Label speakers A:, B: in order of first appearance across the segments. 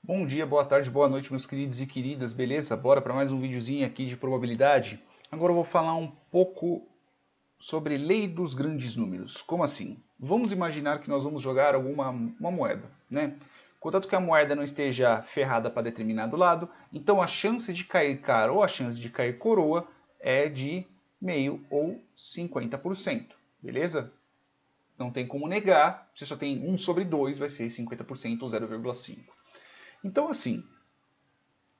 A: Bom dia, boa tarde, boa noite, meus queridos e queridas, beleza? Bora para mais um videozinho aqui de probabilidade. Agora eu vou falar um pouco sobre lei dos grandes números. Como assim? Vamos imaginar que nós vamos jogar uma moeda, né? Contanto que a moeda não esteja ferrada para determinado lado, então a chance de cair cara ou a chance de cair coroa é de meio ou 50%, beleza? Não tem como negar, você só tem 1 sobre 2, vai ser 50% ou 0,5. Então assim,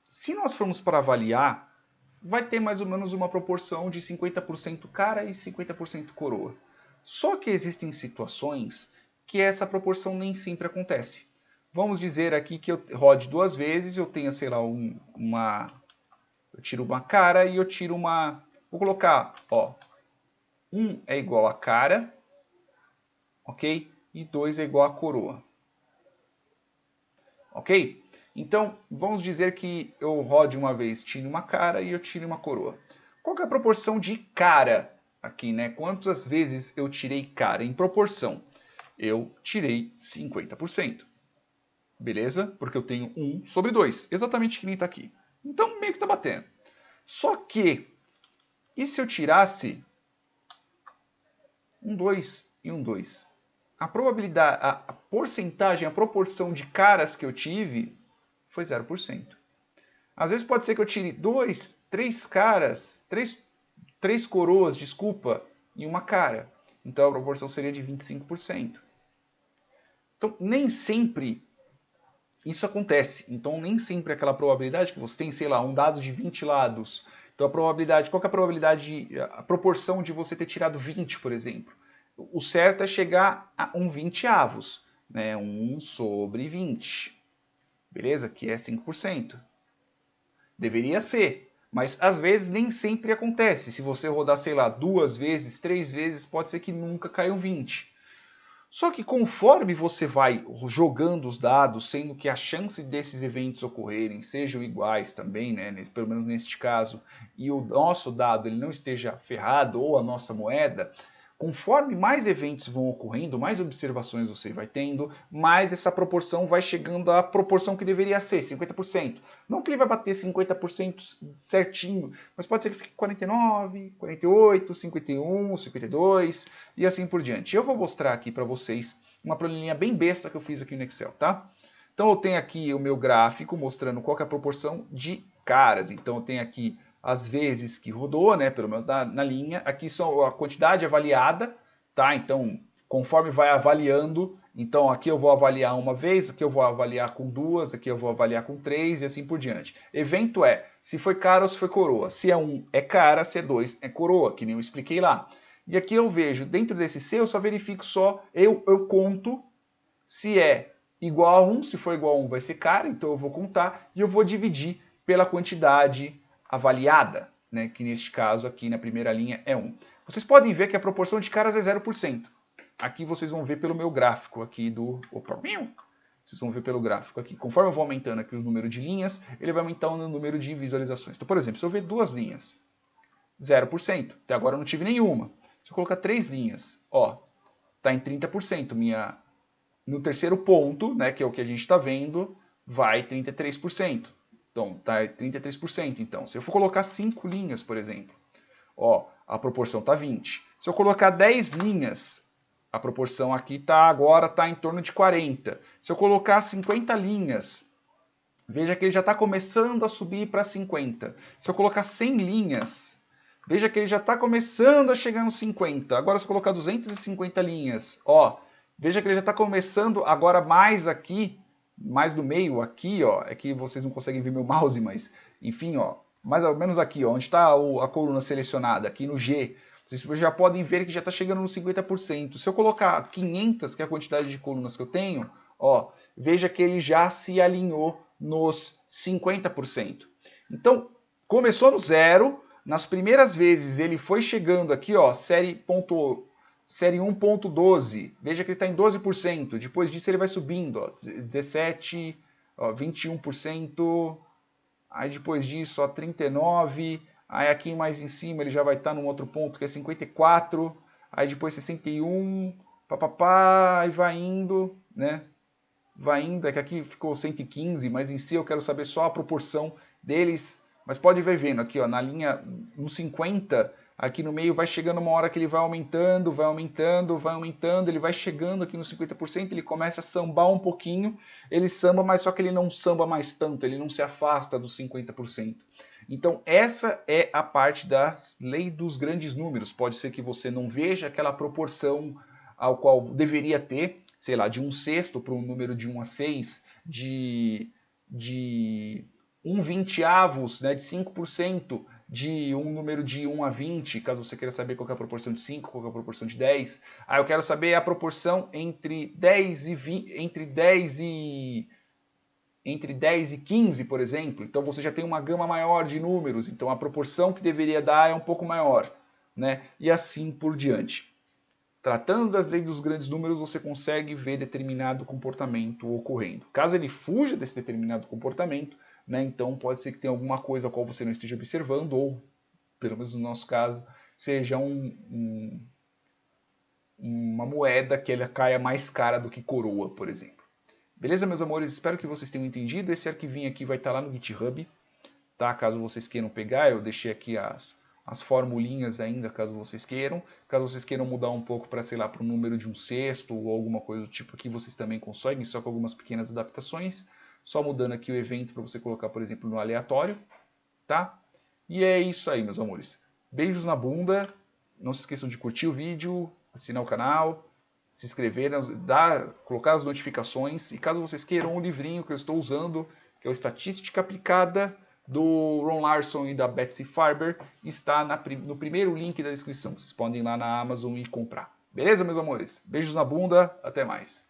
A: se nós formos para avaliar, vai ter mais ou menos uma proporção de 50% cara e 50% coroa. Só que existem situações que essa proporção nem sempre acontece. Vamos dizer aqui que eu rode duas vezes, eu tenha, sei lá, eu tiro uma cara e eu tiro uma... Vou colocar, ó, 1 é igual a cara, ok? E 2 é igual a coroa. Ok? Então, vamos dizer que eu rode uma vez, tire uma cara e eu tire uma coroa. Qual que é a proporção de cara aqui, né? Quantas vezes eu tirei cara em proporção? Eu tirei 50%. Beleza? Porque eu tenho 1 sobre 2, exatamente que nem está aqui. Então, meio que está batendo. Só que, e se eu tirasse um 2 e um 2? A probabilidade, a porcentagem, a proporção de caras que eu tive foi 0%. Às vezes pode ser que eu tire três caras, três coroas, desculpa, e uma cara. Então a proporção seria de 25%. Então nem sempre isso acontece. Então nem sempre aquela probabilidade que você tem, sei lá, um dado de 20 lados. Então a probabilidade, qual que é a probabilidade, a proporção de você ter tirado 20, por exemplo? O certo é chegar a um 20 avos, né? 1 sobre 20. Beleza? Que é 5%. Deveria ser, mas às vezes nem sempre acontece. Se você rodar, sei lá, 2 vezes, 3 vezes, pode ser que nunca caiam 20. Só que conforme você vai jogando os dados, sendo que a chance desses eventos ocorrerem sejam iguais também, né, pelo menos neste caso, e o nosso dado ele não esteja ferrado ou a nossa moeda, conforme mais eventos vão ocorrendo, mais observações você vai tendo, mais essa proporção vai chegando à proporção que deveria ser, 50%. Não que ele vai bater 50% certinho, mas pode ser que fique 49, 48, 51, 52 e assim por diante. Eu vou mostrar aqui para vocês uma planilha bem besta que eu fiz aqui no Excel, tá? Então eu tenho aqui o meu gráfico mostrando qual é a proporção de caras. Então eu tenho aqui as vezes que rodou, né, pelo menos na linha. Aqui são a quantidade avaliada, tá? Então, conforme vai avaliando, então aqui eu vou avaliar uma vez, aqui eu vou avaliar com duas, aqui eu vou avaliar com três e assim por diante. Evento é se foi cara ou se foi coroa. Se é 1 é cara, se é 2 é coroa, que nem eu expliquei lá. E aqui eu vejo, dentro desse C, eu só verifico eu conto se é igual a 1, se for igual a 1 vai ser cara, então eu vou contar e eu vou dividir pela quantidade avaliada, né, que neste caso aqui na primeira linha é 1. Vocês podem ver que a proporção de caras é 0%. Aqui vocês vão ver pelo meu gráfico aqui do... Opa, vocês vão ver pelo gráfico aqui. Conforme eu vou aumentando aqui o número de linhas, ele vai aumentando o número de visualizações. Então, por exemplo, se eu ver duas linhas, 0%. Até agora eu não tive nenhuma. Se eu colocar três linhas, ó, tá em 30%. No terceiro ponto, né, que é o que a gente está vendo, vai 33%. Então, tá 33%. Então, se eu for colocar 5 linhas, por exemplo, ó, a proporção está 20. Se eu colocar 10 linhas, a proporção aqui agora está em torno de 40. Se eu colocar 50 linhas, veja que ele já está começando a subir para 50. Se eu colocar 100 linhas, veja que ele já está começando a chegar nos 50. Agora, se eu colocar 250 linhas, ó, veja que ele já está começando agora mais aqui, mais no meio aqui, ó, é que vocês não conseguem ver meu mouse, mas enfim, ó, mais ou menos aqui, ó, onde está a coluna selecionada, aqui no G, vocês já podem ver que já está chegando nos 50%. Se eu colocar 500, que é a quantidade de colunas que eu tenho, ó, veja que ele já se alinhou nos 50%. Então, começou no zero, nas primeiras vezes ele foi chegando aqui, ó, série 1.12, veja que ele está em 12%, depois disso ele vai subindo, ó, 17%, ó, 21%, aí depois disso, ó, 39%, aí aqui mais em cima ele já vai estar num outro ponto que é 54%, aí depois 61%, papapá, e vai indo, né? vai indo, é que aqui ficou 115, mas em si eu quero saber só a proporção deles. Mas pode ver vendo aqui, ó, na linha no 50, aqui no meio vai chegando uma hora que ele vai aumentando, vai aumentando, vai aumentando, ele vai chegando aqui no 50%, ele começa a sambar um pouquinho, ele samba, mas só que ele não samba mais tanto, ele não se afasta dos 50%. Então essa é a parte da lei dos grandes números. Pode ser que você não veja aquela proporção ao qual deveria ter, sei lá, de 1/6 para um número de 1 a 6, de 1/20, né, de 5% de um número de 1 a 20, caso você queira saber qual é a proporção de 5, qual é a proporção de 10. Ah, eu quero saber a proporção entre 10 e 20, entre 10 e 15, por exemplo. Então você já tem uma gama maior de números, então a proporção que deveria dar é um pouco maior, né? E assim por diante. Tratando das leis dos grandes números, você consegue ver determinado comportamento ocorrendo. Caso ele fuja desse determinado comportamento, né, então pode ser que tenha alguma coisa a qual você não esteja observando, ou, pelo menos no nosso caso, seja uma moeda que ela caia mais cara do que coroa, por exemplo. Beleza, meus amores? Espero que vocês tenham entendido. Esse arquivinho aqui vai estar lá no GitHub, tá? Caso vocês queiram pegar, eu deixei aqui as formulinhas ainda, caso vocês queiram. Caso vocês queiram mudar um pouco para, sei lá, para o número de 1/6 ou alguma coisa do tipo aqui, vocês também conseguem, só com algumas pequenas adaptações. Só mudando aqui o evento para você colocar, por exemplo, no aleatório, tá? E é isso aí, meus amores. Beijos na bunda. Não se esqueçam de curtir o vídeo, assinar o canal, se inscrever, colocar as notificações. E caso vocês queiram um livrinho que eu estou usando, que é o Estatística Aplicada, do Ron Larson e da Betsy Farber, está no primeiro link da descrição. Vocês podem ir lá na Amazon e comprar. Beleza, meus amores? Beijos na bunda, até mais.